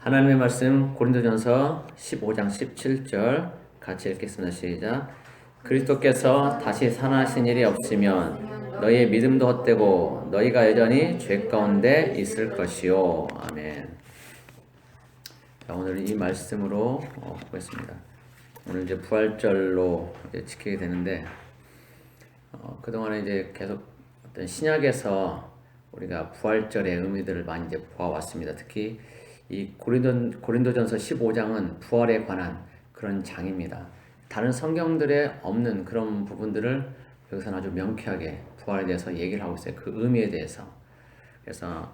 하나님의 말씀 고린도전서 15장 17절 같이 읽겠습니다. 시작. 그리스도께서 다시 살아나신 일이 없으면 너희의 믿음도 헛되고 너희가 여전히 죄 가운데 있을 것이요. 아멘. 자, 오늘 이 말씀으로 보겠습니다. 오늘 이제 부활절로 이제 지키게 되는데 그동안에 이제 계속 어떤 신약에서 우리가 부활절의 의미들을 많이 이제 보아왔습니다. 특히 이 고린도전서 15장은 부활에 관한 그런 장입니다. 다른 성경들에 없는 그런 부분들을 여기서는 아주 명쾌하게 부활에 대해서 얘기를 하고 있어요. 그 의미에 대해서. 그래서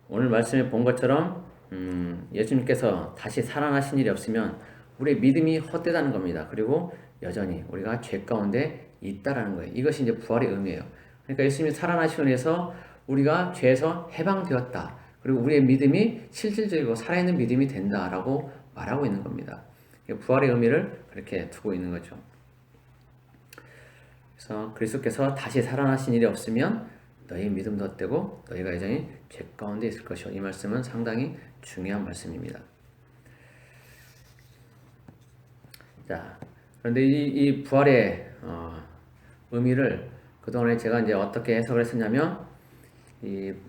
오늘 말씀에 본 것처럼 예수님께서 다시 살아나신 일이 없으면 우리의 믿음이 헛되다는 겁니다. 그리고 여전히 우리가 죄 가운데 있다라는 거예요. 이것이 이제 부활의 의미예요. 그러니까 예수님이 살아나시고 해서 우리가 죄에서 해방되었다. 그리고 우리의 믿음이 실질적이고 살아있는 믿음이 된다라고 말하고 있는 겁니다. 부활의 의미를 그렇게 두고 있는 거죠. 그래서 그리스도께서 다시 살아나신 일이 없으면 너희 믿음도 헛되고 너희가 여전히 죄 가운데 있을 것이요. 이 말씀은 상당히 중요한 말씀입니다. 자, 그런데 이 부활의 의미를 그동안에 제가 이제 어떻게 해석을 했었냐면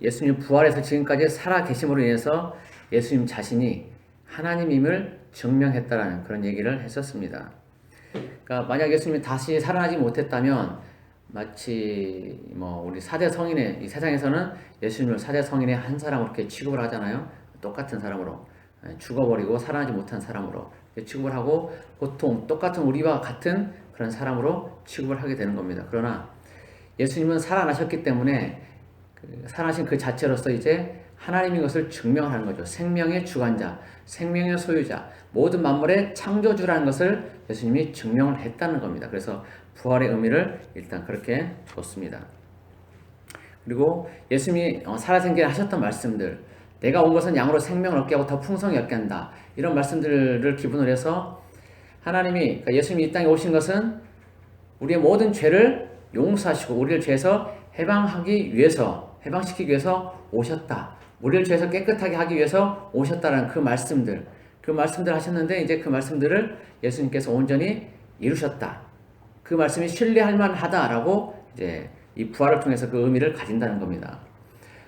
예수님 부활해서 지금까지 살아 계심으로 인해서 예수님 자신이 하나님임을 증명했다라는 그런 얘기를 했었습니다. 그러니까 만약 예수님이 다시 살아나지 못했다면 마치 우리 사대 성인의 이 세상에서는 예수님을 사대 성인의 한 사람으로 이렇게 취급을 하잖아요. 똑같은 사람으로 죽어버리고 살아나지 못한 사람으로 취급을 하고 보통 똑같은 우리와 같은 그런 사람으로 취급을 하게 되는 겁니다. 그러나 예수님은 살아나셨기 때문에 살아나신 그 자체로서 이제 하나님인 것을 증명하는 거죠. 생명의 주관자, 생명의 소유자, 모든 만물의 창조주라는 것을 예수님이 증명을 했다는 겁니다. 그래서 부활의 의미를 일단 그렇게 줬습니다. 그리고 예수님이 살아생전에 하셨던 말씀들, 내가 온 것은 양으로 생명을 얻게 하고 더 풍성히 얻게 한다. 이런 말씀들을 기본으로 해서 하나님이, 그러니까 예수님이 이 땅에 오신 것은 우리의 모든 죄를 용서하시고 우리를 죄에서 해방시키기 위해서 오셨다. 우리를 죄에서 깨끗하게 하기 위해서 오셨다라는 그 말씀들 하셨는데 이제 그 말씀들을 예수님께서 온전히 이루셨다. 그 말씀이 신뢰할 만하다라고 이제 이 부활을 통해서 그 의미를 가진다는 겁니다.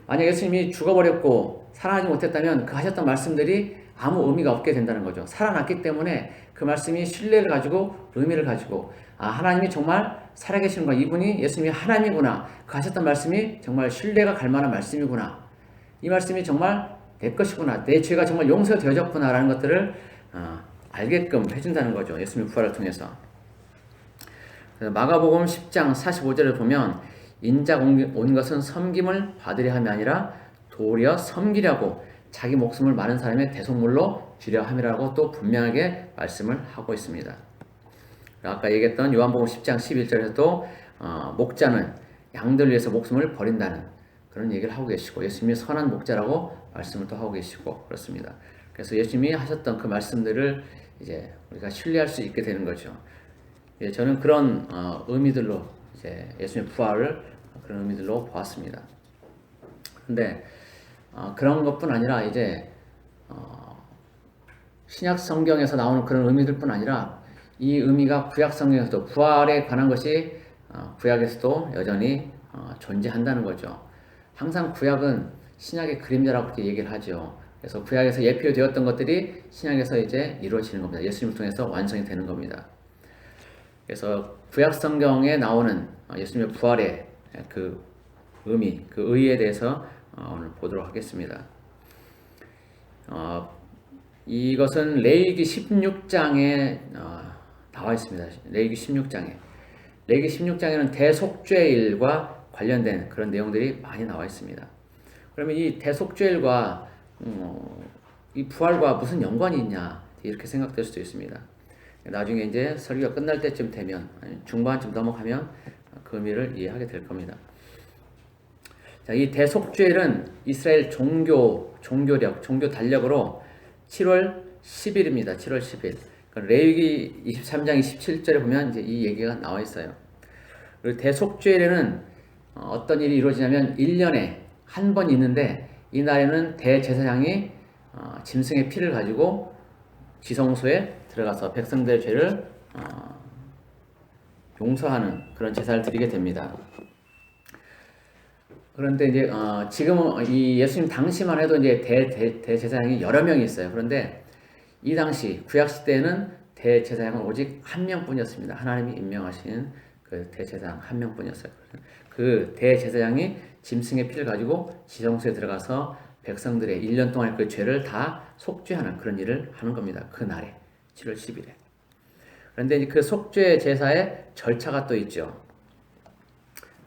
만약 예수님이 죽어버렸고 살아나지 못했다면 그 하셨던 말씀들이 아무 의미가 없게 된다는 거죠. 살아났기 때문에 그 말씀이 신뢰를 가지고 의미를 가지고 하나님이 정말 살아계시는 거야. 이분이 예수님이 하나님이구나. 그 하셨던 말씀이 정말 신뢰가 갈 만한 말씀이구나. 이 말씀이 정말 내 것이구나. 내 죄가 정말 용서되어졌구나 라는 것들을 알게끔 해준다는 거죠. 예수님 부활을 통해서. 마가복음 10장 45절을 보면 인자가 온 것은 섬김을 받으려 함이 아니라 도리어 섬기려고 자기 목숨을 많은 사람의 대속물로 주려 함이라고 또 분명하게 말씀을 하고 있습니다. 아까 얘기했던 요한복음 10장 11절에서도 목자는 양들 위해서 목숨을 버린다는 그런 얘기를 하고 계시고 예수님이 선한 목자라고 말씀을 또 하고 계시고 그렇습니다. 그래서 예수님이 하셨던 그 말씀들을 이제 우리가 신뢰할 수 있게 되는 거죠. 저는 그런 의미들로 이제 예수님의 부활을 그런 의미들로 보았습니다. 근데 그런 것뿐 아니라 이제 신약 성경에서 나오는 그런 의미들뿐 아니라 이 의미가 구약 성경에서도 부활에 관한 것이 구약에서도 여전히 존재한다는 거죠. 항상 구약은 신약의 그림자라고 그렇게 얘기를 하죠. 그래서 구약에서 예표되었던 것들이 신약에서 이제 이루어지는 겁니다. 예수님을 통해서 완성이 되는 겁니다. 그래서 구약 성경에 나오는 예수님의 부활의 그 의미, 그 의의에 대해서 오늘 보도록 하겠습니다. 이것은 레위기 16장에 나와 있습니다. 레위기 16장에. 레위기 16장에는 대속죄일과 관련된 그런 내용들이 많이 나와 있습니다. 그러면 이 대속죄일과 이 부활과 무슨 연관이 있냐 이렇게 생각될 수도 있습니다. 나중에 이제 설교가 끝날 때쯤 되면 중반쯤 넘어가면 그 의미를 이해하게 될 겁니다. 자, 이 대속죄일은 이스라엘 종교력, 종교 달력으로 7월 10일입니다. 7월 10일. 레위기 23장 27절에 보면 이제 이 얘기가 나와 있어요. 그리고 대속죄일에는 어떤 일이 이루어지냐면 1년에 한 번 있는데 이 날에는 대제사장이 짐승의 피를 가지고 지성소에 들어가서 백성들의 죄를 용서하는 그런 제사를 드리게 됩니다. 그런데 이제 지금은 이 예수님 당시만 해도 이제 대제사장이 여러 명이 있어요. 그런데 이 당시 구약 시대에는 대제사장은 오직 한 명뿐이었습니다. 하나님이 임명하신 그 대제사장 한 명뿐이었어요. 그 대제사장이 짐승의 피를 가지고 지성소에 들어가서 백성들의 1년 동안의 그 죄를 다 속죄하는 그런 일을 하는 겁니다. 그 날에 7월 10일에. 그런데 이제 그 속죄 제사의 절차가 또 있죠.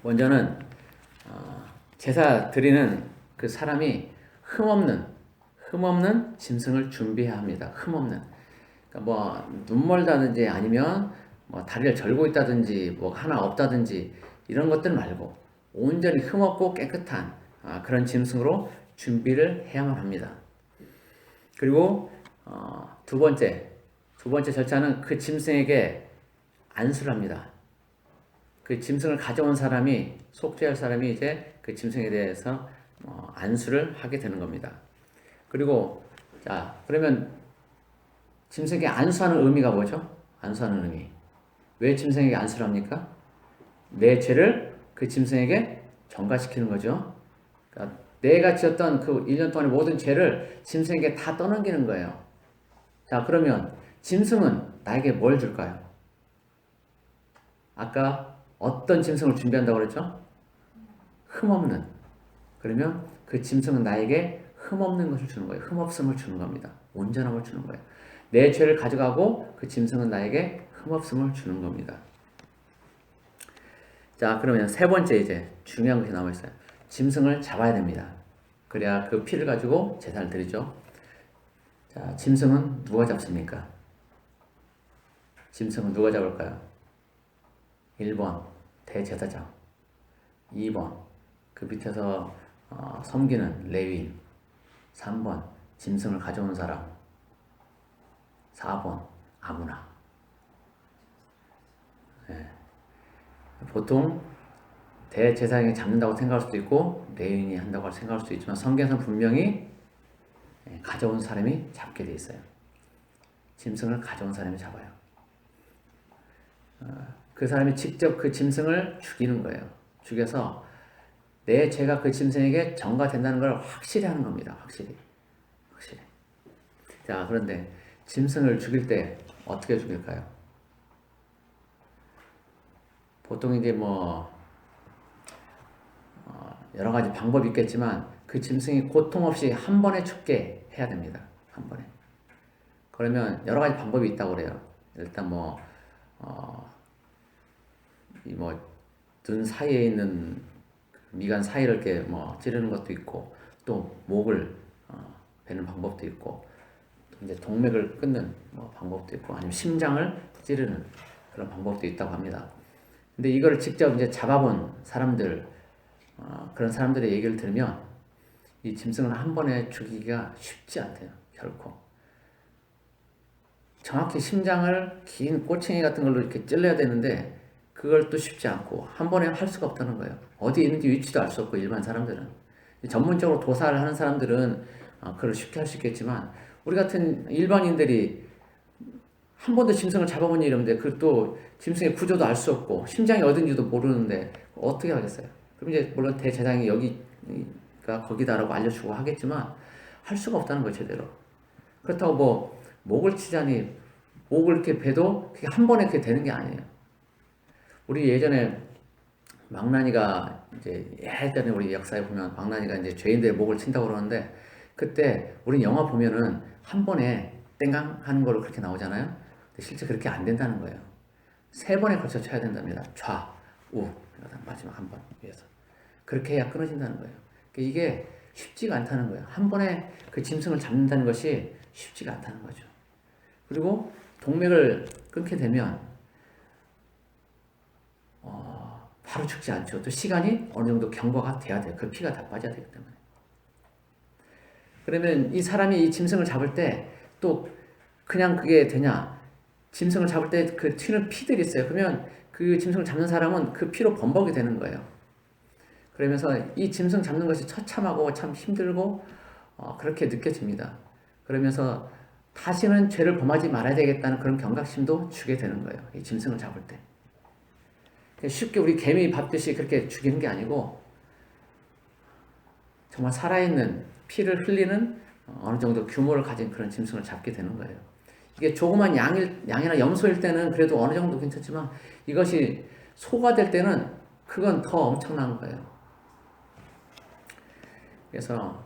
먼저는 제사 드리는 그 사람이 흠없는 짐승을 준비해야 합니다. 흠없는. 그러니까 뭐 눈멀다든지 아니면 뭐 다리를 절고 있다든지 뭐 하나 없다든지 이런 것들 말고 온전히 흠없고 깨끗한 그런 짐승으로 준비를 해야만 합니다. 그리고 두 번째 절차는 그 짐승에게 안수를 합니다. 그 짐승을 가져온 사람이 속죄할 사람이 이제 그 짐승에 대해서 안수를 하게 되는 겁니다. 그리고 자 그러면 짐승에게 안수하는 의미가 뭐죠? 안수하는 의미. 왜 짐승에게 안수를 합니까? 내 죄를 그 짐승에게 전가시키는 거죠. 그러니까 내가 지었던 그 1년 동안의 모든 죄를 짐승에게 다 떠넘기는 거예요. 자 그러면 짐승은 나에게 뭘 줄까요? 아까 어떤 짐승을 준비한다고 그랬죠? 흠없는. 그러면 그 짐승은 나에게 흠없는 것을 주는 거예요. 흠없음을 주는 겁니다. 온전함을 주는 거예요. 내 죄를 가져가고 그 짐승은 나에게 흠없음을 주는 겁니다. 자, 그러면 세 번째 이제 중요한 것이 남아 있어요. 짐승을 잡아야 됩니다. 그래야 그 피를 가지고 제사를 드리죠. 자, 짐승은 누가 잡습니까? 짐승은 누가 잡을까요? 1번 대제사장, 2번 그 밑에서 섬기는 레위인, 3번 짐승을 가져온 사람, 4번 아무나. 네. 보통 대제사장이 잡는다고 생각할 수도 있고 레위인이 한다고 생각할 수도 있지만 성경에서는 분명히 가져온 사람이 잡게 돼 있어요. 짐승을 가져온 사람이 잡아요. 그 사람이 직접 그 짐승을 죽이는 거예요. 죽여서 내 죄가 그 짐승에게 전가된다는 걸 확실히 하는 겁니다. 확실히. 자, 그런데 짐승을 죽일 때 어떻게 죽일까요? 보통 이제 뭐 여러 가지 방법이 있겠지만 그 짐승이 고통 없이 한 번에 죽게 해야 됩니다. 한 번에. 그러면 여러 가지 방법이 있다고 그래요. 일단 눈 사이에 있는 미간 사이를 이렇게 찌르는 것도 있고, 또 목을 베는 방법도 있고, 또 이제 동맥을 끊는 방법도 있고, 아니면 심장을 찌르는 그런 방법도 있다고 합니다. 근데 이거를 직접 이제 잡아본 사람들, 그런 사람들의 얘기를 들으면 이 짐승을 한 번에 죽이기가 쉽지 않대요. 결코. 정확히 심장을 긴 꼬챙이 같은 걸로 이렇게 찔러야 되는데 그걸 또 쉽지 않고 한 번에 할 수가 없다는 거예요. 어디 있는지 위치도 알 수 없고 일반 사람들은. 전문적으로 도사를 하는 사람들은 그걸 쉽게 할 수 있겠지만 우리 같은 일반인들이 한 번도 짐승을 잡아본 일이 없는데 그것도 짐승의 구조도 알 수 없고 심장이 어딘지도 모르는데 어떻게 하겠어요? 그럼 이제 물론 대제사장이 여기가 거기다라고 알려주고 하겠지만 할 수가 없다는 거예요. 제대로. 그렇다고 목을 치자니 목을 이렇게 베도 그게 한 번에 그렇게 되는 게 아니에요. 우리 예전에 망나니가 이제 예전에 우리 역사에 보면 망나니가 이제 죄인들의 목을 친다고 그러는데 그때 우리 영화 보면은 한 번에 땡강 하는 걸로 그렇게 나오잖아요. 근데 실제 그렇게 안 된다는 거예요. 3번에 걸쳐 쳐야 된답니다. 좌, 우, 마지막 한 번 위에서. 그렇게 해야 끊어진다는 거예요. 이게 쉽지가 않다는 거예요. 한 번에 그 짐승을 잡는다는 것이 쉽지가 않다는 거죠. 그리고 동맥을 끊게 되면 바로 죽지 않죠. 또 시간이 어느 정도 경과가 돼야 돼요. 그 피가 다 빠져야 되기 때문에. 그러면 이 사람이 이 짐승을 잡을 때 또 그냥 그게 되냐? 짐승을 잡을 때 그 튀는 피들이 있어요. 그러면 그 짐승을 잡는 사람은 그 피로 범벅이 되는 거예요. 그러면서 이 짐승 잡는 것이 처참하고 참 힘들고 그렇게 느껴집니다. 그러면서 다시는 죄를 범하지 말아야 되겠다는 그런 경각심도 주게 되는 거예요. 이 짐승을 잡을 때. 쉽게 우리 개미 밟듯이 그렇게 죽이는 게 아니고 정말 살아있는 피를 흘리는 어느 정도 규모를 가진 그런 짐승을 잡게 되는 거예요. 이게 조그만 양이나 염소일 때는 그래도 어느 정도 괜찮지만 이것이 소가 될 때는 그건 더 엄청난 거예요. 그래서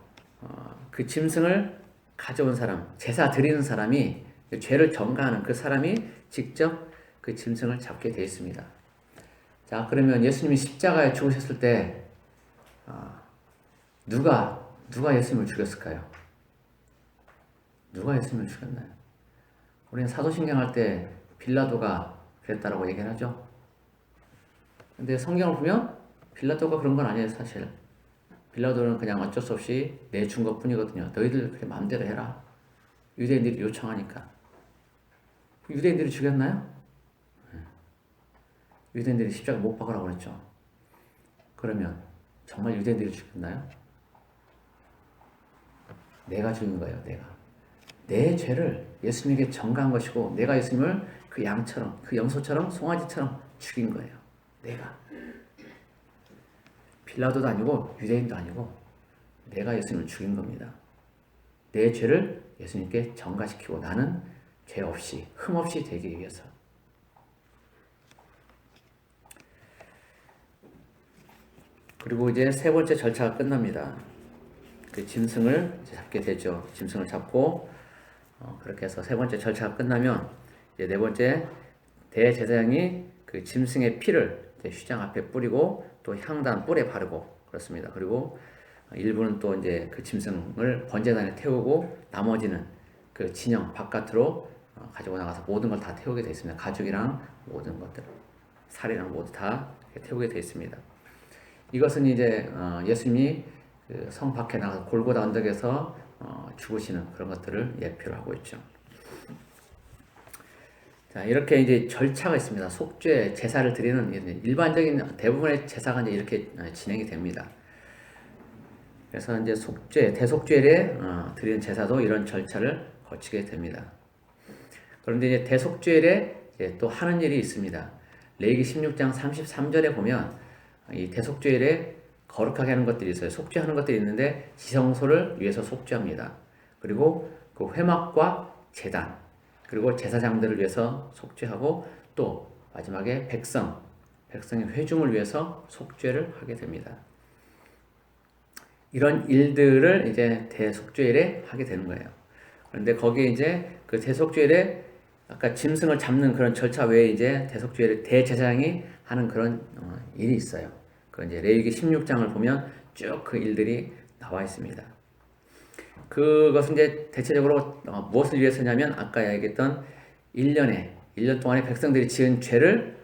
그 짐승을 가져온 사람, 제사 드리는 사람이 죄를 전가하는 그 사람이 직접 그 짐승을 잡게 되어 있습니다. 자, 그러면 예수님이 십자가에 죽으셨을 때 누가 예수님을 죽였을까요? 누가 예수님을 죽였나요? 우리는 사도신경 할 때 빌라도가 그랬다라고 얘기를 하죠. 근데 성경을 보면 빌라도가 그런 건 아니에요, 사실. 빌라도는 그냥 어쩔 수 없이 내준 것 뿐이거든요. 너희들 그렇게 마음대로 해라. 유대인들이 요청하니까. 유대인들이 죽였나요? 유대인들이 십자가 못 박으라고 그랬죠. 그러면 정말 유대인들이 죽였나요? 내가 죽인 거예요, 내가. 내 죄를 예수님에게 전가한 것이고 내가 예수님을 그 양처럼, 그 염소처럼, 송아지처럼 죽인 거예요. 내가. 빌라도도 아니고 유대인도 아니고 내가 예수님을 죽인 겁니다. 내 죄를 예수님께 전가시키고 나는 죄 없이, 흠 없이 되기 위해서. 그리고 이제 세 번째 절차가 끝납니다. 그 짐승을 잡게 되죠. 짐승을 잡고 그렇게 해서 세 번째 절차가 끝나면 이제 네 번째 대제사장이 그 짐승의 피를 휘장 앞에 뿌리고 또 향단 뿔에 바르고 그렇습니다. 그리고 일부는 또 이제 그 짐승을 번제단에 태우고 나머지는 그 진영 바깥으로 가지고 나가서 모든 걸 다 태우게 되어 있습니다. 가죽이랑 모든 것들, 살이랑 모두 다 태우게 되어 있습니다. 이것은 이제 예수님이 그 성 밖에 나가서 골고다 언덕에서 죽으시는 그런 것들을 예표로 하고 있죠. 자, 이렇게 이제 절차가 있습니다. 속죄 제사를 드리는 일반적인 대부분의 제사가 이제 이렇게 진행이 됩니다. 그래서 이제 속죄, 대속죄에 드리는 제사도 이런 절차를 거치게 됩니다. 그런데 이제 대속죄에 또 하는 일이 있습니다. 레위기 16장 33절에 보면 이 대속죄에 거룩하게 하는 것들이 있어요. 속죄하는 것들이 있는데 지성소를 위해서 속죄합니다. 그리고 그 회막과 제단, 그리고 제사장들을 위해서 속죄하고 또 마지막에 백성의 회중을 위해서 속죄를 하게 됩니다. 이런 일들을 이제 대속죄일에 하게 되는 거예요. 그런데 거기에 이제 그 대속죄일에 아까 짐승을 잡는 그런 절차 외에 이제 대속죄일에 대제사장이 하는 그런 일이 있어요. 그 이제 레위기 16장을 보면 쭉 그 일들이 나와 있습니다. 그것은 이제 대체적으로 무엇을 위해서냐면 아까 얘기했던 1년 동안에 백성들이 지은 죄를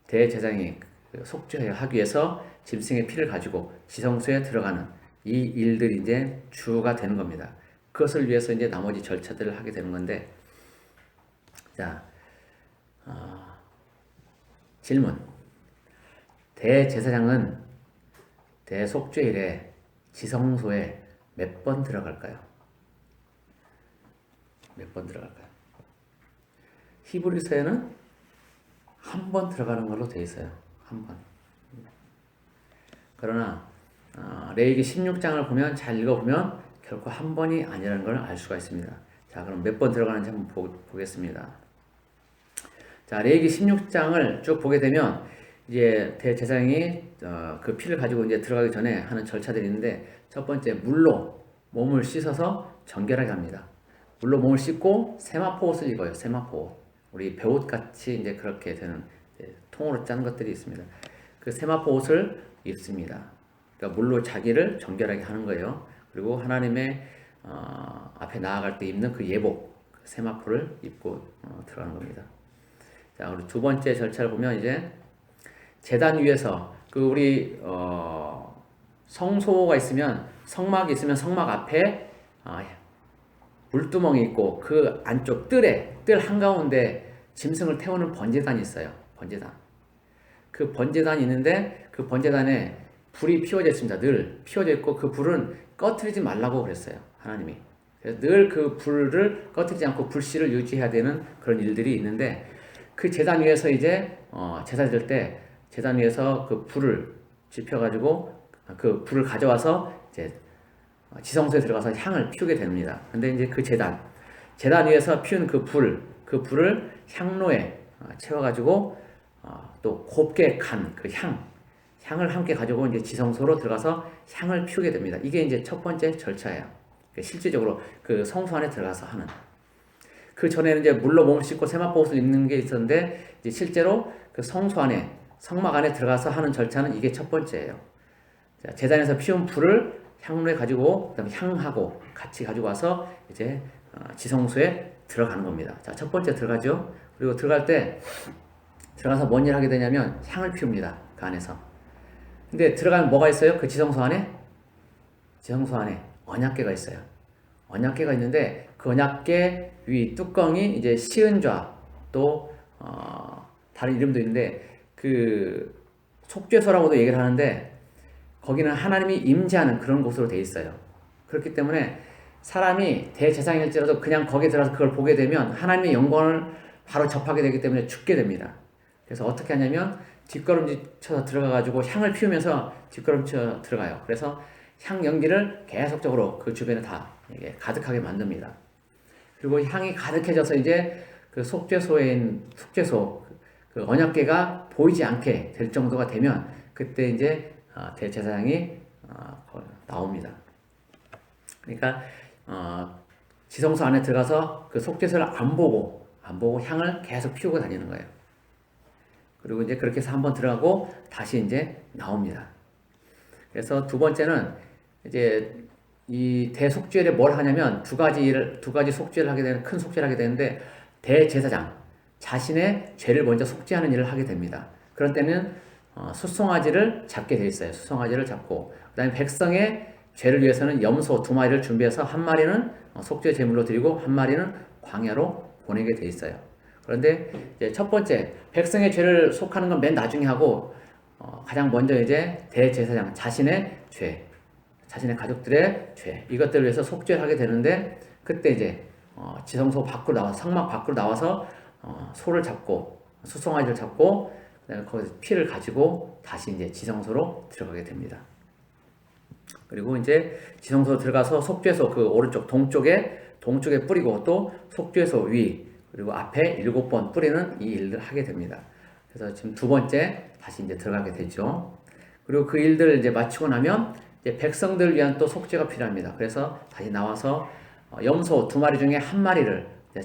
대제사장이 속죄하기 위해서 짐승의 피를 가지고 지성소에 들어가는 이 일들이 이제 주가 되는 겁니다. 그것을 위해서 이제 나머지 절차들을 하게 되는 건데, 자, 질문. 대제사장은 대속죄일에 지성소에 몇 번 들어갈까요? 몇 번 들어갈까요? 히브리서에는 한 번 들어가는 걸로 되어 있어요. 한 번. 그러나 레위기 16장을 보면 잘 읽어보면 결코 한 번이 아니라는 걸 알 수가 있습니다. 자, 그럼 몇 번 들어가는지 한번 보겠습니다. 자, 레위기 16장을 쭉 보게 되면 이제 대제사장이 그 피를 가지고 이제 들어가기 전에 하는 절차들이 있는데, 첫 번째 물로 몸을 씻어서 정결하게 합니다. 물로 몸을 씻고 세마포 옷을 입어요. 세마포 옷. 우리 배옷 같이 이제 그렇게 되는 통으로 짠 것들이 있습니다. 그 세마포 옷을 입습니다. 그러니까 물로 자기를 정결하게 하는 거예요. 그리고 하나님의 앞에 나아갈 때 입는 그 예복, 그 세마포를 입고 들어가는 겁니다. 자, 그리고 두 번째 절차를 보면 이제 제단 위에서 그 우리 성소가 있으면 성막이 있으면 성막 앞에 물두멍이 있고 그 안쪽 뜰 한가운데 짐승을 태우는 번제단이 있어요. 번제단. 그 번제단이 있는데 그 번제단에 불이 피워져 있습니다. 늘 피워져 있고 그 불은 꺼트리지 말라고 그랬어요. 하나님이. 그래서 늘 그 불을 꺼뜨리지 않고 불씨를 유지해야 되는 그런 일들이 있는데 그 제단 위에서 이제 제사 드릴 때 제단 위에서 그 불을 지펴가지고 그 불을 가져와서 이제 지성소에 들어가서 향을 피우게 됩니다. 근데 이제 그 제단 위에서 피운 그 불을 향로에 채워가지고 또 곱게 간 그 향을 함께 가지고 이제 지성소로 들어가서 향을 피우게 됩니다. 이게 이제 첫 번째 절차예요. 실질적으로 그 성소 안에 들어가서 하는. 그 전에는 이제 물로 몸을 씻고 세마포옷을 입는 게 있었는데 이제 실제로 그 성소 안에 성막 안에 들어가서 하는 절차는 이게 첫 번째예요. 제단에서 피운 불을 향로에 가지고 그다음에 향하고 같이 가지고 와서 이제 지성소에 들어가는 겁니다. 자, 첫 번째 들어가죠. 그리고 들어갈 때 들어가서 뭔 일 하게 되냐면 향을 피웁니다. 그 안에서. 근데 들어가면 뭐가 있어요? 그 지성소 안에 언약궤가 있어요. 언약궤가 있는데 그 언약궤 위 뚜껑이 이제 시은좌 또 다른 이름도 있는데 그 속죄소라고도 얘기를 하는데 거기는 하나님이 임재하는 그런 곳으로 돼 있어요. 그렇기 때문에 사람이 대제사장일지라도 그냥 거기에 들어가서 그걸 보게 되면 하나님의 영광을 바로 접하게 되기 때문에 죽게 됩니다. 그래서 어떻게 하냐면 뒷걸음질 들어가가지고 향을 피우면서 뒷걸음질 들어가요. 그래서 향 연기를 계속적으로 그 주변에 다 가득하게 만듭니다. 그리고 향이 가득해져서 이제 그 속죄소 그 언약궤가 보이지 않게 될 정도가 되면 그때 이제 대제사장이 나옵니다. 그러니까 지성소 안에 들어가서 그 속죄소를 안 보고 향을 계속 피우고 다니는 거예요. 그리고 이제 그렇게 해서 한번 들어가고 다시 이제 나옵니다. 그래서 두 번째는 이제 이 대속죄에 뭘 하냐면 두 가지 속죄를 하게 되는 큰 속죄를 하게 되는데 대제사장 자신의 죄를 먼저 속죄하는 일을 하게 됩니다. 그런 때는 수송아지를 잡게 돼 있어요. 수송아지를 잡고 그다음에 백성의 죄를 위해서는 염소 2마리를 준비해서 한 마리는 속죄 제물로 드리고 한 마리는 광야로 보내게 돼 있어요. 그런데 이제 첫 번째 백성의 죄를 속하는 건 맨 나중에 하고 가장 먼저 이제 대제사장 자신의 죄, 자신의 가족들의 죄 이것들을 위해서 속죄를 하게 되는데 그때 이제 지성소 밖으로 나와 성막 밖으로 나와서 소를 잡고 수송아지를 잡고 그다음에 거기서 피를 가지고 다시 이제 지성소로 들어가게 됩니다. 그리고 이제 지성소로 들어가서 속죄소 그 오른쪽 동쪽에 뿌리고 또 속죄소 위 그리고 앞에 7번 뿌리는 이 일을 하게 됩니다. 그래서 지금 두 번째 다시 이제 들어가게 되죠. 그리고 그 일들을 이제 마치고 나면 이제 백성들을 위한 또 속죄가 필요합니다. 그래서 다시 나와서 염소 2마리 중에 한 마리를 이제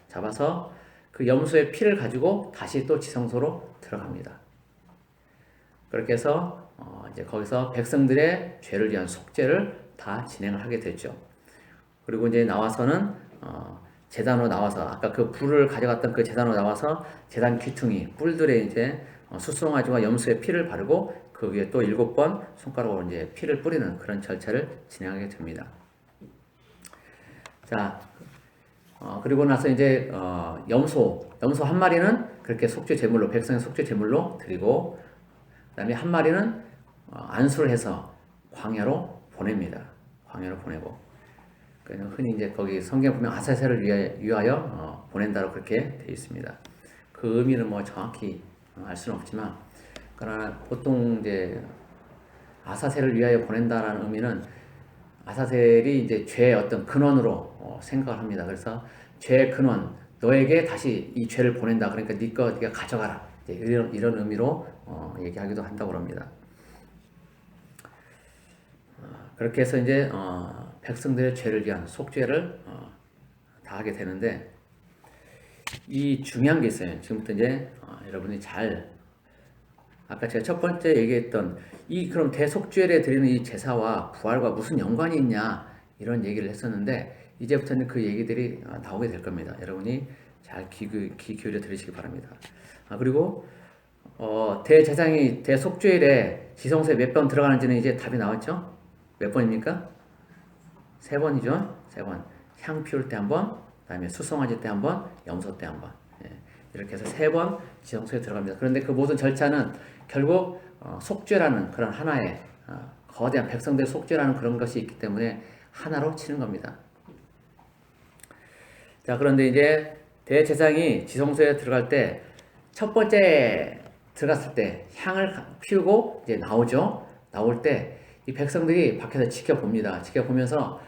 잡아서 그 염소의 피를 가지고 다시 또 지성소로 들어갑니다. 그렇게 해서 이제 거기서 백성들의 죄를 위한 속죄를 다 진행을 하게 되죠. 그리고 이제 나와서는 제단으로 나와서 아까 그 불을 가져갔던 그 제단으로 나와서 제단 귀퉁이 뿔들에 이제 수송아지와 염소의 피를 바르고 그 위에 또 7번 손가락으로 이제 피를 뿌리는 그런 절차를 진행하게 됩니다. 자, 그리고 나서 이제 염소 한 마리는 그렇게 속죄 제물로 백성의 속죄 제물로 드리고 그다음에 한 마리는 안수를 해서 광야로 보냅니다. 광야로 보내고 흔히 이제 거기 성경 보면 아사셀을 위하여 보낸다고 그렇게 되어 있습니다. 그 의미는 뭐 정확히 알 수는 없지만 그러나 보통 이제 아사셀을 위하여 보낸다라는 의미는 아사셀이 이제 죄의 어떤 근원으로 생각을 합니다. 그래서 죄의 근원, 너에게 다시 이 죄를 보낸다. 그러니까 네가 가져가라. 이런 의미로 얘기하기도 한다고 합니다. 그렇게 해서 이제 백성들의 죄를 위한 속죄를 다 하게 되는데 이 중요한 게 있어요. 지금부터 이제 여러분이 아까 제가 첫 번째 얘기했던 그럼 대속죄에 드리는 이 제사와 부활과 무슨 연관이 있냐 이런 얘기를 했었는데 이제부터는 그 얘기들이 나오게 될 겁니다. 여러분이 잘 귀 기울여 들으시기 바랍니다. 그리고 대제사장이 대속죄일에 지성소에 몇 번 들어가는지는 이제 답이 나왔죠? 몇 번입니까? 3번이죠? 3번. 향 피울 때 한 번, 그다음에 수송아지 때 한 번, 염소 때 한 번. 이렇게 해서 3번 지성소에 들어갑니다. 그런데 그 모든 절차는 결국 속죄라는 그런 하나의 거대한 백성들의 속죄라는 그런 것이 있기 때문에 하나로 치는 겁니다. 자, 그런데 이제 대제사장이 지성소에 들어갈 때 첫 번째 들어갔을 때 향을 피우고 이제 나오죠. 나올 때 이 백성들이 밖에서 지켜봅니다. 지켜보면서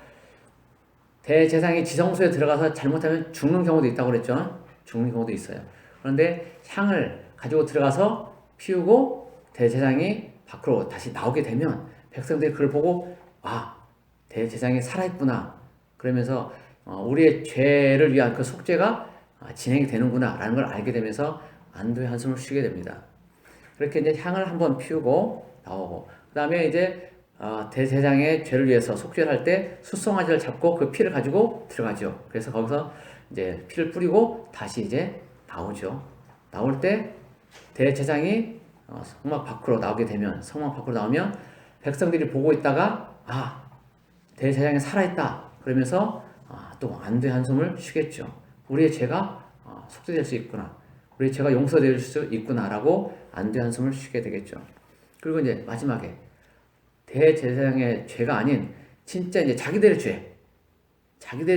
대제사장이 지성소에 들어가서 잘못하면 죽는 경우도 있다고 그랬죠. 죽는 경우도 있어요. 그런데 향을 가지고 들어가서 피우고 대제사장이 밖으로 다시 나오게 되면 백성들이 그걸 보고 아, 대제사장이 살아있구나. 그러면서 우리의 죄를 위한 그 속죄가 진행이 되는구나 라는 걸 알게 되면서 안도의 한숨을 쉬게 됩니다. 그렇게 이제 향을 한번 피우고 나오고 그 다음에 이제 대제사장의 죄를 위해서 속죄를 할 때 숫송아지를 잡고 그 피를 가지고 들어가죠. 그래서 거기서 이제 피를 뿌리고 다시 이제 나오죠. 나올 때 대제사장이 성막 밖으로 나오게 되면 성막 밖으로 나오면 백성들이 보고 있다가 대제사장이 살아있다 그러면서 또 안도의 한숨을 쉬겠죠. 우리의 죄가 속죄될 수 있구나. 우리의 죄가 용서될 수 있구나라고 안도의 한숨을 쉬게 되겠죠. 그리고 이제 마지막에 대제사장의 죄가 아닌 진짜 이제 자기들의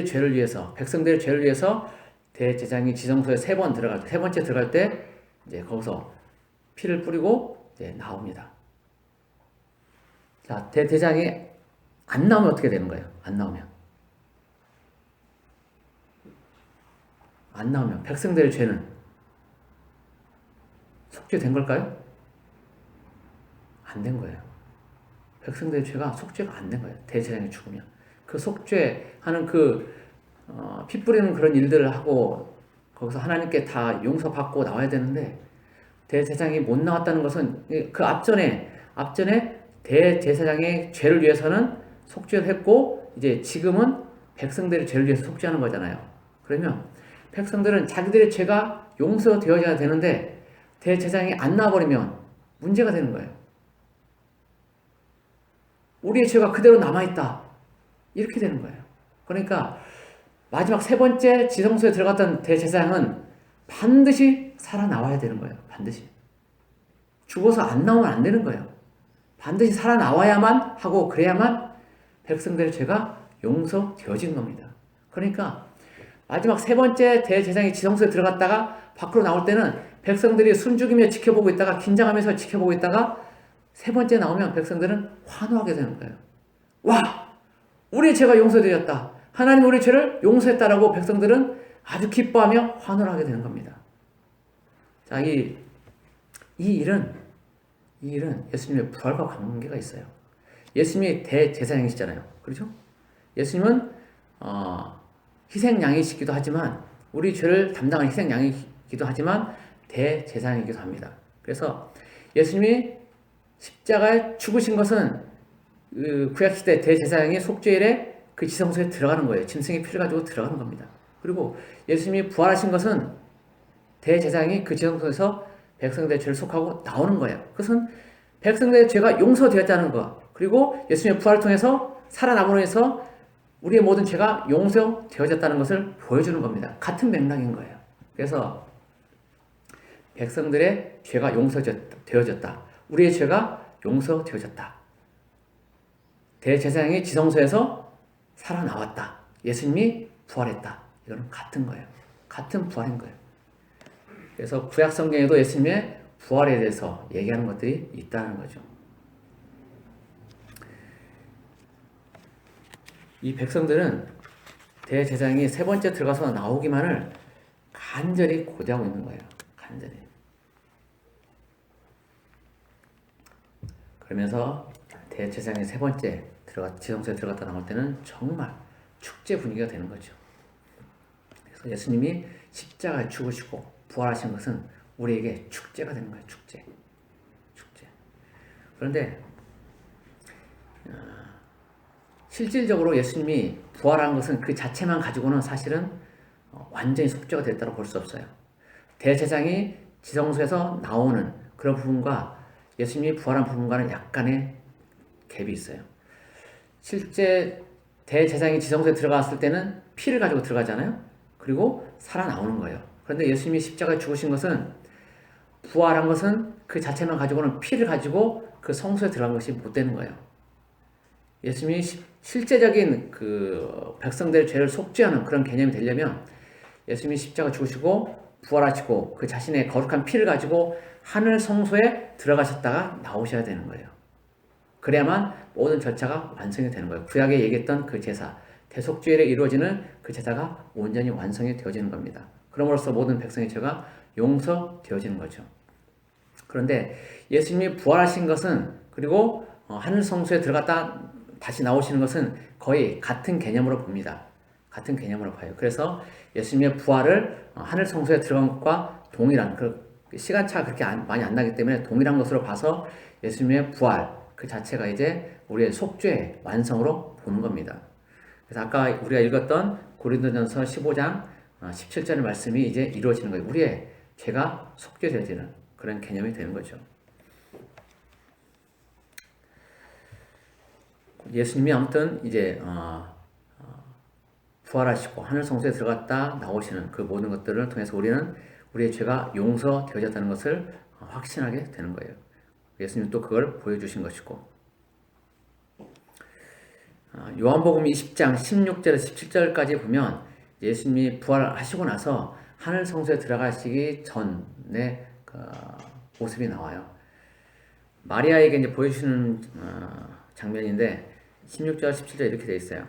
죄를 위해서 백성들의 죄를 위해서 대제사장이 지성소에 세 번째 들어갈 때 이제 거기서 피를 뿌리고 이제 나옵니다. 자, 대제사장이 안 나오면 어떻게 되는 거예요? 안 나오면 백성들의 죄는 속죄된 걸까요? 안 된 거예요. 백성들의 죄가 속죄가 안 된 거예요. 대제사장이 죽으면 그 속죄하는 피 뿌리는 그런 일들을 하고 거기서 하나님께 다 용서받고 나와야 되는데 대제사장이 못 나왔다는 것은 그 앞전에 대제사장의 죄를 위해서는 속죄를 했고 이제 지금은 백성들의 죄를 위해서 속죄하는 거잖아요. 그러면 백성들은 자기들의 죄가 용서되어야 되는데 대제사장이 안 나와버리면 문제가 되는 거예요. 우리의 죄가 그대로 남아있다. 이렇게 되는 거예요. 그러니까 마지막 세 번째 지성소에 들어갔던 대제사장은 반드시 살아나와야 되는 거예요. 반드시. 죽어서 안 나오면 안 되는 거예요. 반드시 살아나와야만 하고 그래야만 백성들의 죄가 용서되어진 겁니다. 그러니까 마지막 세 번째 대제사장이 지성소에 들어갔다가 밖으로 나올 때는 백성들이 숨죽이며 지켜보고 있다가 긴장하면서 지켜보고 있다가 세 번째 나오면 백성들은 환호하게 되는 거예요. 와! 우리의 죄가 용서되었다. 하나님 우리의 죄를 용서했다라고 백성들은 아주 기뻐하며 환호를 하게 되는 겁니다. 자, 이 일은 예수님의 부활과 관계가 있어요. 예수님이 대제사장이시잖아요. 그렇죠? 예수님은 희생양이시기도 하지만 우리 죄를 담당한 희생양이기도 하지만 대제사장이기도 합니다. 그래서 예수님이 십자가에 죽으신 것은 구약시대 대제사장이 속죄일에 그 지성소에 들어가는 거예요. 짐승의 피를 가지고 들어가는 겁니다. 그리고 예수님이 부활하신 것은 대제사장이 그 지성소에서 백성들의 죄를 속하고 나오는 거예요. 그것은 백성들의 죄가 용서되었다는 것, 그리고 예수님의 부활을 통해서 살아남으로 해서 우리의 모든 죄가 용서되어졌다는 것을 보여주는 겁니다. 같은 맥락인 거예요. 그래서 백성들의 죄가 용서되어졌다. 우리의 죄가 용서되어졌다. 대제사장이 지성소에서 살아나왔다. 예수님이 부활했다. 이거는 같은 거예요. 같은 부활인 거예요. 그래서 구약 성경에도 예수님의 부활에 대해서 얘기하는 것들이 있다는 거죠. 이 백성들은 대제사장이 세 번째 들어가서 나오기만을 간절히 고대하고 있는 거예요. 간절히. 그러면서 대제사장이 세 번째 지성소에 들어갔다 나올 때는 정말 축제 분위기가 되는 거죠. 그래서 예수님이 십자가에 죽으시고 부활하신 것은 우리에게 축제가 되는 거예요. 축제. 그런데 실질적으로 예수님이 부활한 것은 그 자체만 가지고는 사실은 완전히 속죄가 됐다고 볼 수 없어요. 대제사장이 지성소에서 나오는 그런 부분과 예수님이 부활한 부분과는 약간의 갭이 있어요. 실제 대제사장이 지성소에 들어갔을 때는 피를 가지고 들어가잖아요. 그리고 살아나오는 거예요. 그런데 예수님이 십자가에 죽으신 것은 부활한 것은 그 자체만 가지고는 피를 가지고 그 성소에 들어간 것이 못 되는 거예요. 예수님이 실제적인 그 백성들의 죄를 속죄하는 그런 개념이 되려면 예수님이 십자가 죽으시고 부활하시고 그 자신의 거룩한 피를 가지고 하늘 성소에 들어가셨다가 나오셔야 되는 거예요. 그래야만 모든 절차가 완성이 되는 거예요. 구약에 얘기했던 그 제사, 대속죄일에 이루어지는 그 제사가 온전히 완성이 되어지는 겁니다. 그럼으로써 모든 백성의 죄가 용서되어지는 거죠. 그런데 예수님이 부활하신 것은 그리고 하늘 성소에 들어갔다 다시 나오시는 것은 거의 같은 개념으로 봅니다. 같은 개념으로 봐요. 그래서 예수님의 부활을 하늘 성소에 들어간 것과 동일한 그 시간차가 그렇게 많이 안 나기 때문에 동일한 것으로 봐서 예수님의 부활 그 자체가 이제 우리의 속죄의 완성으로 보는 겁니다. 그래서 아까 우리가 읽었던 고린도전서 15장 17절의 말씀이 이제 이루어지는 거예요. 우리의 죄가 속죄되어지는 그런 개념이 되는 거죠. 예수님이 아무튼 이제 부활하시고 하늘 성소에 들어갔다 나오시는 그 모든 것들을 통해서 우리는 우리의 죄가 용서되어졌다는 것을 확신하게 되는 거예요. 예수님 또 그걸 보여주신 것이고 요한복음 20장 16절에서 17절까지 보면 예수님이 부활하시고 나서 하늘 성소에 들어가시기 전의 그 모습이 나와요. 마리아에게 이제 보여주시는 장면인데 16절 17절 이렇게 되어 있어요.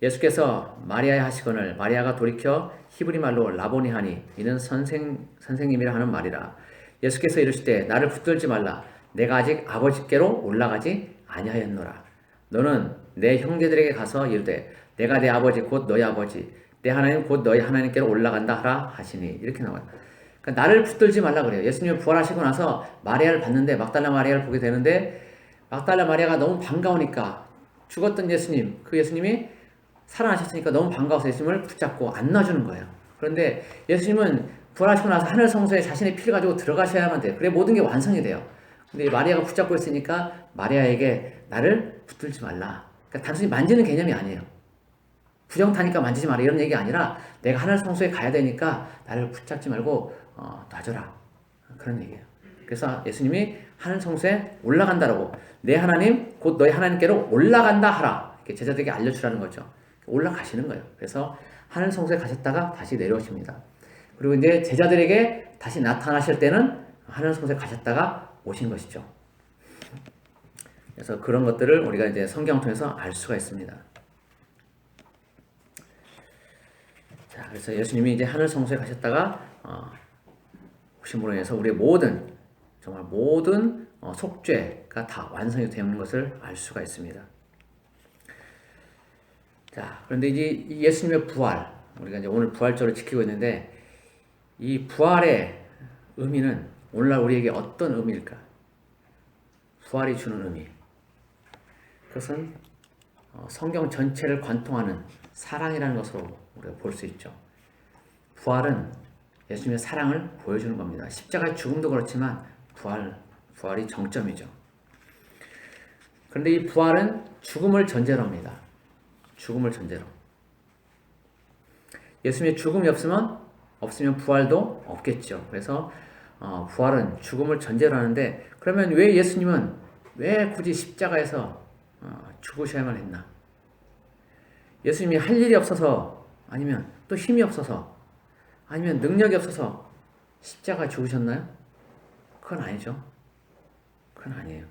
예수께서 마리아에 하시거늘 마리아가 돌이켜 히브리 말로 라보니 하니 이는 선생님이라 하는 말이라. 예수께서 이르시되 나를 붙들지 말라. 내가 아직 아버지께로 올라가지 아니하였노라. 너는 내 형제들에게 가서 이르되 내가 내 아버지 곧 너희 아버지 내 하나님 곧 너희 하나님께로 올라간다 하라 하시니 이렇게 나와요. 그러니까 나를 붙들지 말라 그래요. 예수님이 부활하시고 나서 마리아를 봤는데 막달라 마리아를 보게 되는데 막달라 마리아가 너무 반가우니까 죽었던 예수님 그 예수님이 살아나셨으니까 너무 반가워서 예수님을 붙잡고 안아주는 거예요. 그런데 예수님은 부활하시고 나서 하늘 성소에 자신의 피를 가지고 들어가셔야만 돼요. 그래 모든 게 완성이 돼요. 근데 마리아가 붙잡고 있으니까 마리아에게 나를 붙들지 말라. 그러니까 단순히 만지는 개념이 아니에요. 부정타니까 만지지 마라 이런 얘기가 아니라 내가 하늘 성소에 가야 되니까 나를 붙잡지 말고 놔줘라. 그런 얘기예요. 그래서 예수님이 하늘 성소에 올라간다라고 내 하나님 곧 너희 하나님께로 올라간다 하라. 이렇게 제자들에게 알려주라는 거죠. 올라가시는 거예요. 그래서 하늘 성소에 가셨다가 다시 내려오십니다. 그리고 이제 제자들에게 다시 나타나실 때는 하늘 성소에 가셨다가 오신 것이죠. 그래서 그런 것들을 우리가 이제 성경을 통해서 알 수가 있습니다. 자, 그래서 예수님이 이제 하늘 성소에 가셨다가 오심으로 인해서 우리의 모든 정말 모든 속죄가 다 완성이 되는 것을 알 수가 있습니다. 자, 그런데 이제 예수님의 부활, 우리가 이제 오늘 부활절을 지키고 있는데 이 부활의 의미는 오늘날 우리에게 어떤 의미일까? 부활이 주는 의미. 그것은 성경 전체를 관통하는 사랑이라는 것으로 우리가 볼 수 있죠. 부활은 예수님의 사랑을 보여주는 겁니다. 십자가의 죽음도 그렇지만 부활이 정점이죠. 그런데 이 부활은 죽음을 전제로 합니다. 죽음을 전제로. 예수님의 죽음이 없으면 부활도 없겠죠. 그래서 부활은 죽음을 전제로 하는데 그러면 왜 예수님은 왜 굳이 십자가에서 죽으셔야만 했나? 예수님이 할 일이 없어서 아니면 또 힘이 없어서 아니면 능력이 없어서 십자가 죽으셨나요? 그건 아니죠. 그건 아니에요.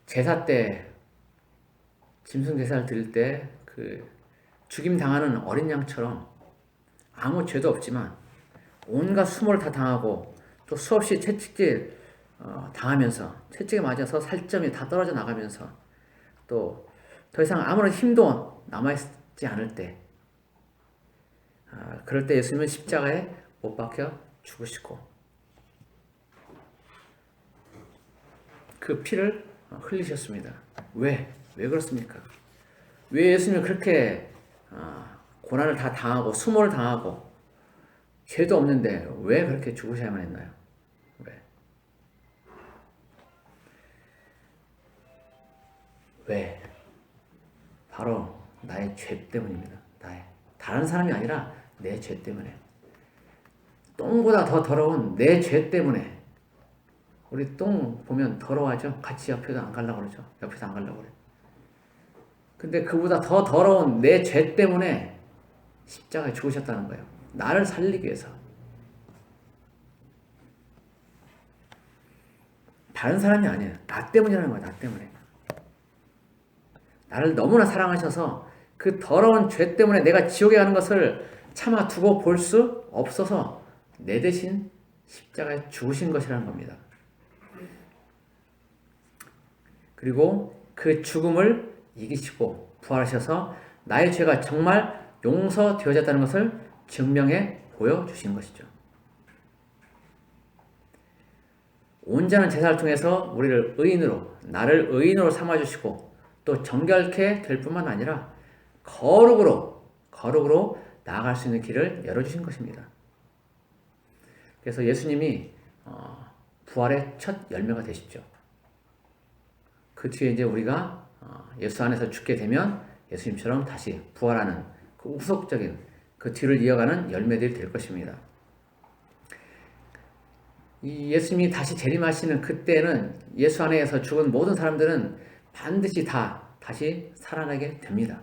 제사 때 짐승 제사를 드릴 때 그 죽임 당하는 어린 양처럼 아무 죄도 없지만 온갖 수모를 다 당하고 또 수없이 채찍질 당하면서 채찍에 맞아서 살점이 다 떨어져 나가면서 또 더 이상 아무런 힘도 남아있지 않을 때 그럴 때 예수님은 십자가에 못 박혀 죽으시고 그 피를 흘리셨습니다. 왜 그렇습니까? 왜 예수님은 그렇게 고난을 다 당하고 수모를 당하고 죄도 없는데 왜 그렇게 죽으셔야만 했나요? 왜? 바로 나의 죄 때문입니다. 다른 사람이 아니라 내 죄 때문에. 똥보다 더 더러운 내 죄 때문에. 우리 똥 보면 더러워하죠? 같이 옆에도 안 가려고 그러죠? 옆에서 안 가려고 그래. 근데 그보다 더 더러운 내 죄 때문에 십자가에 죽으셨다는 거예요. 나를 살리기 위해서. 다른 사람이 아니에요. 나 때문이라는 거야. 나 때문에. 나를 너무나 사랑하셔서 그 더러운 죄 때문에 내가 지옥에 가는 것을 차마 두고 볼 수 없어서 내 대신 십자가에 죽으신 것이라는 겁니다. 그리고 그 죽음을 이기시고 부활하셔서 나의 죄가 정말 용서되어졌다는 것을 증명해 보여주신 것이죠. 온전한 제사를 통해서 우리를 의인으로, 나를 의인으로 삼아주시고 또 정결케 될 뿐만 아니라 거룩으로 나아갈 수 있는 길을 열어주신 것입니다. 그래서 예수님이 부활의 첫 열매가 되십죠. 그 뒤에 이제 우리가 예수 안에서 죽게 되면 예수님처럼 다시 부활하는 그 후속적인 그 뒤를 이어가는 열매들이 될 것입니다. 이 예수님이 다시 재림하시는 그때는 예수 안에서 죽은 모든 사람들은 반드시 다시 살아나게 됩니다.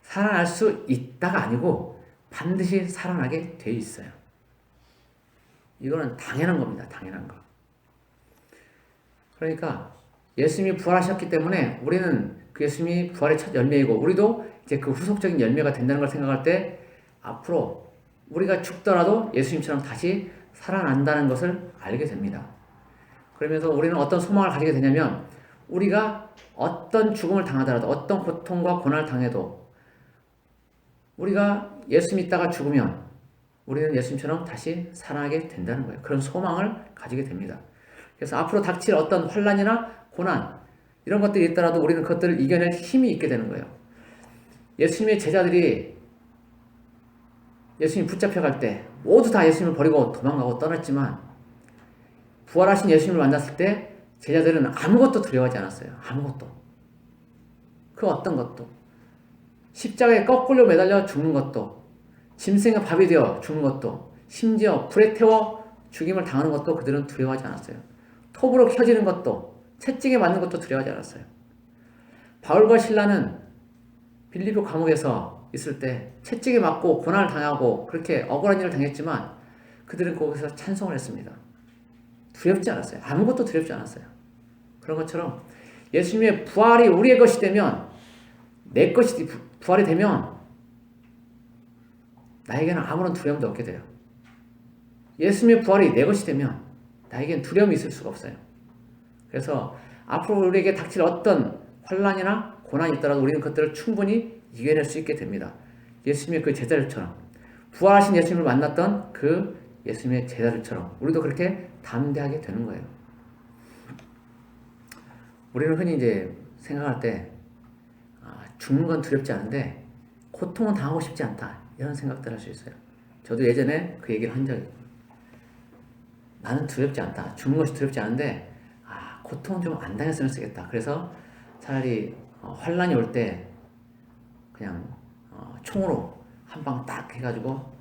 살아날 수 있다가 아니고 반드시 살아나게 돼 있어요. 이거는 당연한 겁니다. 당연한 거. 그러니까 예수님이 부활하셨기 때문에 우리는 그 예수님이 부활의 첫 열매이고 우리도 이제 그 후속적인 열매가 된다는 걸 생각할 때 앞으로 우리가 죽더라도 예수님처럼 다시 살아난다는 것을 알게 됩니다. 그러면서 우리는 어떤 소망을 가지게 되냐면 우리가 어떤 죽음을 당하더라도 어떤 고통과 고난을 당해도 우리가 예수 믿다가 죽으면 우리는 예수님처럼 다시 살아나게 된다는 거예요. 그런 소망을 가지게 됩니다. 그래서 앞으로 닥칠 어떤 환난이나 고난 이런 것들이 있더라도 우리는 그것들을 이겨낼 힘이 있게 되는 거예요. 예수님의 제자들이 예수님 붙잡혀갈 때 모두 다 예수님을 버리고 도망가고 떠났지만 부활하신 예수님을 만났을 때 제자들은 아무것도 두려워하지 않았어요. 아무것도. 그 어떤 것도. 십자가에 거꾸로 매달려 죽는 것도, 짐승의 밥이 되어 죽는 것도, 심지어 불에 태워 죽임을 당하는 것도 그들은 두려워하지 않았어요. 톱으로 켜지는 것도, 채찍에 맞는 것도 두려워하지 않았어요. 바울과 실라는 빌립보 감옥에서 있을 때 채찍에 맞고 고난을 당하고 그렇게 억울한 일을 당했지만 그들은 거기서 찬송을 했습니다. 두렵지 않았어요. 아무것도 두렵지 않았어요. 그런 것처럼 예수님의 부활이 우리의 것이 되면 내 것이 부활이 되면 나에게는 아무런 두려움도 없게 돼요. 예수님의 부활이 내 것이 되면 나에게는 두려움이 있을 수가 없어요. 그래서 앞으로 우리에게 닥칠 어떤 환난이나 고난이 있더라도 우리는 그것들을 충분히 이겨낼 수 있게 됩니다. 예수님의 그 제자들처럼 부활하신 예수님을 만났던 그 예수님의 제자들처럼 우리도 그렇게 담대하게 되는 거예요. 우리는 흔히 이제 생각할 때 죽는 건 두렵지 않은데 고통은 당하고 싶지 않다 이런 생각들 할 수 있어요. 저도 예전에 그 얘기를 한 적이 있고 나는 두렵지 않다. 죽는 것이 두렵지 않은데 고통은 좀 안 당했으면 쓰겠다. 그래서 차라리 환란이 올 때 그냥 총으로 한 방 딱 해가지고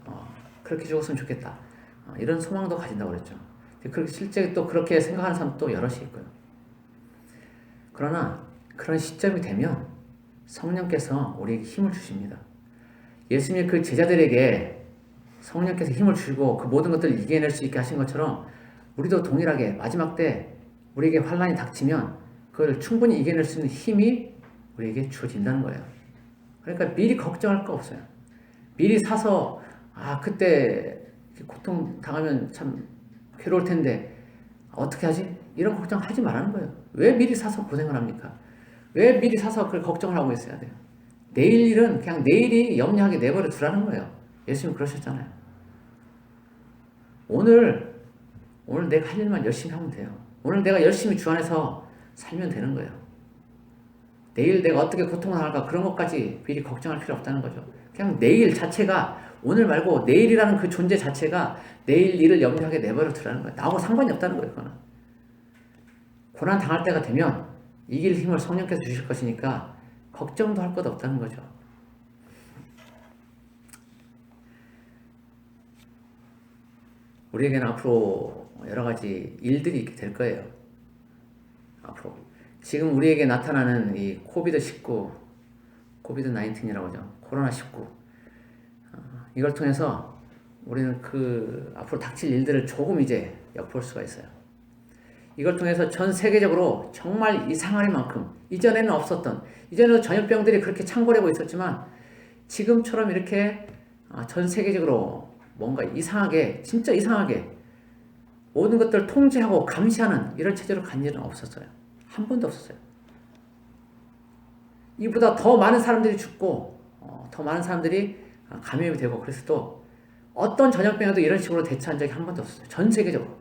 그렇게 죽었으면 좋겠다. 이런 소망도 가진다고 그랬죠. 그렇게 실제 또 그렇게 생각하는 사람도 또 여럿이 있고요. 그러나 그런 시점이 되면 성령께서 우리에게 힘을 주십니다. 예수님의 그 제자들에게 성령께서 힘을 주시고 그 모든 것들을 이겨낼 수 있게 하신 것처럼 우리도 동일하게 마지막 때 우리에게 환란이 닥치면 그걸 충분히 이겨낼 수 있는 힘이 우리에게 주어진다는 거예요. 그러니까 미리 걱정할 거 없어요. 미리 사서 그때 고통 당하면 참 괴로울 텐데 어떻게 하지? 이런 걱정하지 말라는 거예요. 왜 미리 사서 고생을 합니까? 왜 미리 사서 그걸 걱정을 하고 있어야 돼요? 내일 일은 그냥 내일이 염려하게 내버려 두라는 거예요. 예수님 그러셨잖아요. 오늘 내가 할 일만 열심히 하면 돼요. 오늘 내가 열심히 주 안에서 살면 되는 거예요. 내일 내가 어떻게 고통을 당할까 그런 것까지 미리 걱정할 필요 없다는 거죠. 그냥 내일 자체가 오늘 말고 내일이라는 그 존재 자체가 내일 일을 염려하게 내버려 두라는 거예요. 나하고 상관이 없다는 거예요. 그거는. 고난 당할 때가 되면 이길 힘을 성령께서 주실 것이니까 걱정도 할 것 없다는 거죠. 우리에게는 앞으로 여러 가지 일들이 있게 될 거예요. 앞으로. 지금 우리에게 나타나는 이 코비드-19이라고 하죠. 코로나19. 이걸 통해서 우리는 그 앞으로 닥칠 일들을 조금 이제 엿볼 수가 있어요. 이걸 통해서 전 세계적으로 정말 이상할 만큼 이전에는 없었던, 이전에도 전염병들이 그렇게 창궐하고 있었지만 지금처럼 이렇게 전 세계적으로 뭔가 이상하게, 진짜 이상하게 모든 것들을 통제하고 감시하는 이런 체제로 간 일은 없었어요. 한 번도 없었어요. 이보다 더 많은 사람들이 죽고 더 많은 사람들이 감염이 되고 그래서 또 어떤 전염병에도 이런 식으로 대처한 적이 한 번도 없었어요. 전 세계적으로.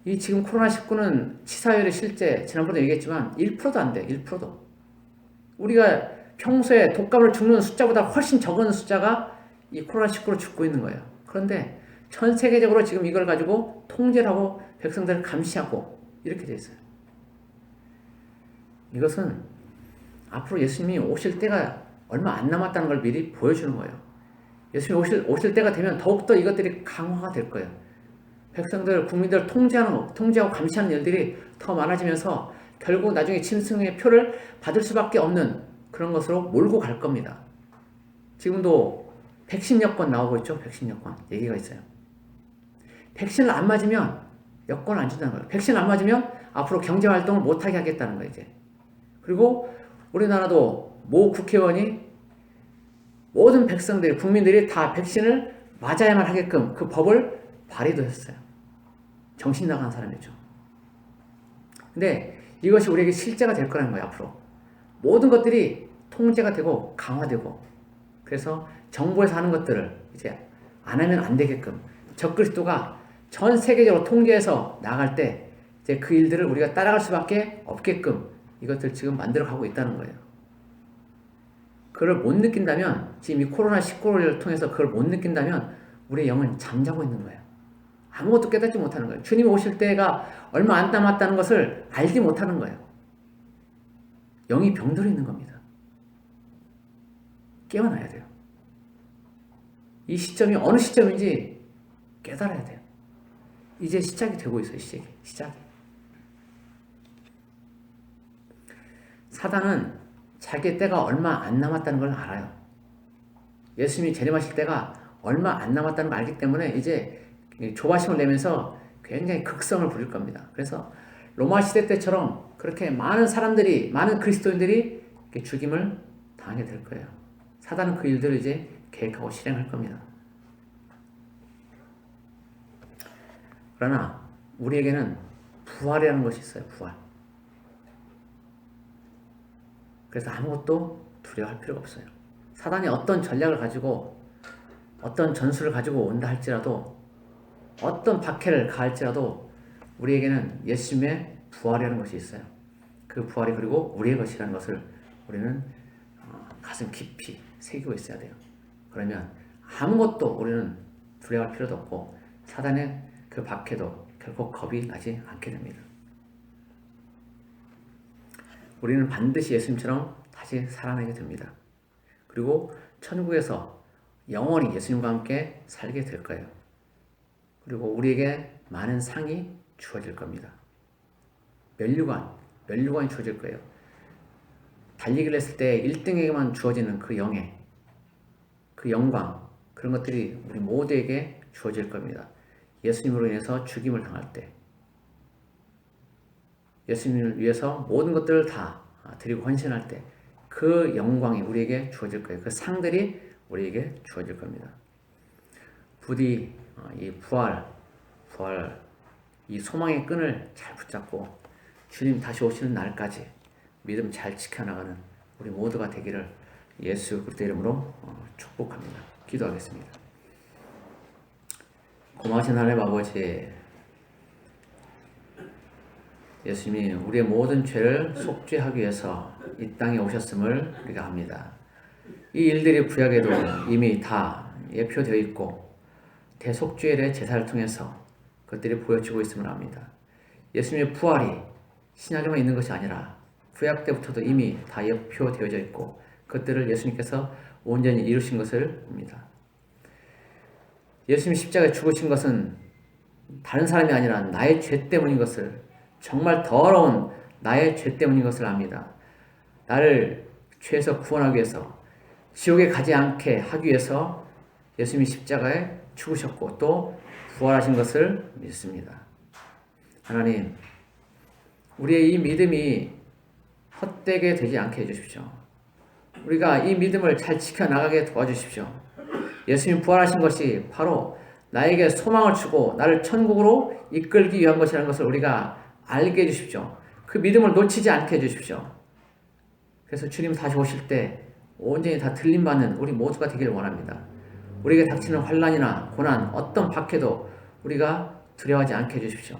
이 지금 코로나19는 치사율이 실제 지난번에 얘기했지만 1%도 안 돼. 1%도. 우리가 평소에 독감으로 죽는 숫자보다 훨씬 적은 숫자가 이 코로나19로 죽고 있는 거예요. 그런데 전 세계적으로 지금 이걸 가지고 통제를 하고 백성들을 감시하고 이렇게 돼 있어요. 이것은 앞으로 예수님이 오실 때가 얼마 안 남았다는 걸 미리 보여주는 거예요. 예수님이 오실 때가 되면 더욱더 이것들이 강화가 될 거예요. 백성들, 국민들을 통제하고 감시하는 일들이 더 많아지면서 결국 나중에 짐승의 표를 받을 수밖에 없는 그런 것으로 몰고 갈 겁니다. 지금도 백신 여권 나오고 있죠. 백신 여권 얘기가 있어요. 백신을 안 맞으면 여권을 안 준다는 거예요. 백신 안 맞으면 앞으로 경제활동을 못하게 하겠다는 거예요. 이제. 그리고 우리나라도 모 국회의원이 모든 백성들이, 국민들이 다 백신을 맞아야만 하게끔 그 법을 발의도 했어요. 정신 나간 사람이죠. 근데 이것이 우리에게 실제가 될 거라는 거예요. 앞으로 모든 것들이 통제가 되고 강화되고, 그래서 정부에서 하는 것들을 이제 안 하면 안 되게끔 적그리스도가 전 세계적으로 통제해서 나갈 때 이제 그 일들을 우리가 따라갈 수밖에 없게끔 이것들 지금 만들어가고 있다는 거예요. 그걸 못 느낀다면, 지금 이 코로나19를 통해서 그걸 못 느낀다면 우리의 영은 잠자고 있는 거예요. 아무것도 깨닫지 못하는 거예요. 주님이 오실 때가 얼마 안 남았다는 것을 알지 못하는 거예요. 영이 병들어 있는 겁니다. 깨어나야 돼요. 이 시점이 어느 시점인지 깨달아야 돼요. 이제 시작이 되고 있어요. 시작이. 사단은 자기의 때가 얼마 안 남았다는 걸 알아요. 예수님이 재림하실 때가 얼마 안 남았다는 걸 알기 때문에 이제 조바심을 내면서 굉장히 극성을 부릴 겁니다. 그래서 로마 시대 때처럼 그렇게 많은 사람들이, 많은 그리스도인들이 죽임을 당하게 될 거예요. 사단은 그 일들을 이제 계획하고 실행할 겁니다. 그러나 우리에게는 부활이라는 것이 있어요. 부활. 그래서 아무것도 두려워할 필요가 없어요. 사단이 어떤 전략을 가지고 어떤 전술을 가지고 온다 할지라도, 어떤 박해를 가할지라도 우리에게는 예수님의 부활이라는 것이 있어요. 그 부활이 그리고 우리의 것이라는 것을 우리는 가슴 깊이 새기고 있어야 돼요. 그러면 아무것도 우리는 두려워할 필요도 없고 사단의 그 박해도 결코 겁이 나지 않게 됩니다. 우리는 반드시 예수님처럼 다시 살아나게 됩니다. 그리고 천국에서 영원히 예수님과 함께 살게 될 거예요. 그리고 우리에게 많은 상이 주어질 겁니다. 면류관이 주어질 거예요. 달리기를 했을 때 1등에게만 주어지는 그 영예, 그 영광, 그런 것들이 우리 모두에게 주어질 겁니다. 예수님으로 인해서 죽임을 당할 때, 예수님을 위해서 모든 것들을 다 드리고 헌신할 때 그 영광이 우리에게 주어질 거예요. 그 상들이 우리에게 주어질 겁니다. 부디 이 부활, 이 소망의 끈을 잘 붙잡고 주님 다시 오시는 날까지 믿음 잘 지켜나가는 우리 모두가 되기를 예수 그리스도 이름으로 축복합니다. 기도하겠습니다. 고마우신 하나님 아버지, 예수님이 우리의 모든 죄를 속죄하기 위해서 이 땅에 오셨음을 우리가 압니다. 이 일들이 구약에도 이미 다 예표되어 있고 대속죄의 제사를 통해서 그것들이 보여지고 있음을 압니다. 예수님의 부활이 신약에만 있는 것이 아니라 구약 때부터도 이미 다 예표되어져 있고 그것들을 예수님께서 온전히 이루신 것을 압니다. 예수님이 십자가에 죽으신 것은 다른 사람이 아니라 나의 죄 때문인 것을, 정말 더러운 나의 죄 때문인 것을 압니다. 나를 죄에서 구원하기 위해서 지옥에 가지 않게 하기 위해서 예수님이 십자가에 죽으셨고 또 부활하신 것을 믿습니다. 하나님, 우리의 이 믿음이 헛되게 되지 않게 해주십시오. 우리가 이 믿음을 잘 지켜나가게 도와주십시오. 예수님 부활하신 것이 바로 나에게 소망을 주고 나를 천국으로 이끌기 위한 것이라는 것을 우리가 알게 해주십시오. 그 믿음을 놓치지 않게 해주십시오. 그래서 주님 다시 오실 때 온전히 다 들림받는 우리 모두가 되기를 원합니다. 우리에게 닥치는 환난이나 고난, 어떤 박해도 우리가 두려워하지 않게 해주십시오.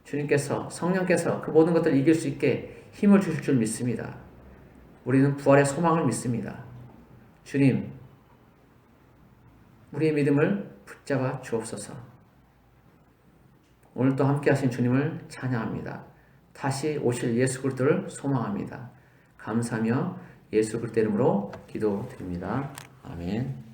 주님께서, 성령께서 그 모든 것들을 이길 수 있게 힘을 주실 줄 믿습니다. 우리는 부활의 소망을 믿습니다. 주님, 우리의 믿음을 붙잡아 주옵소서. 오늘 또 함께 하신 주님을 찬양합니다. 다시 오실 예수 그리스도를 소망합니다. 감사하며 예수 그리스도 이름으로 기도드립니다. 아멘.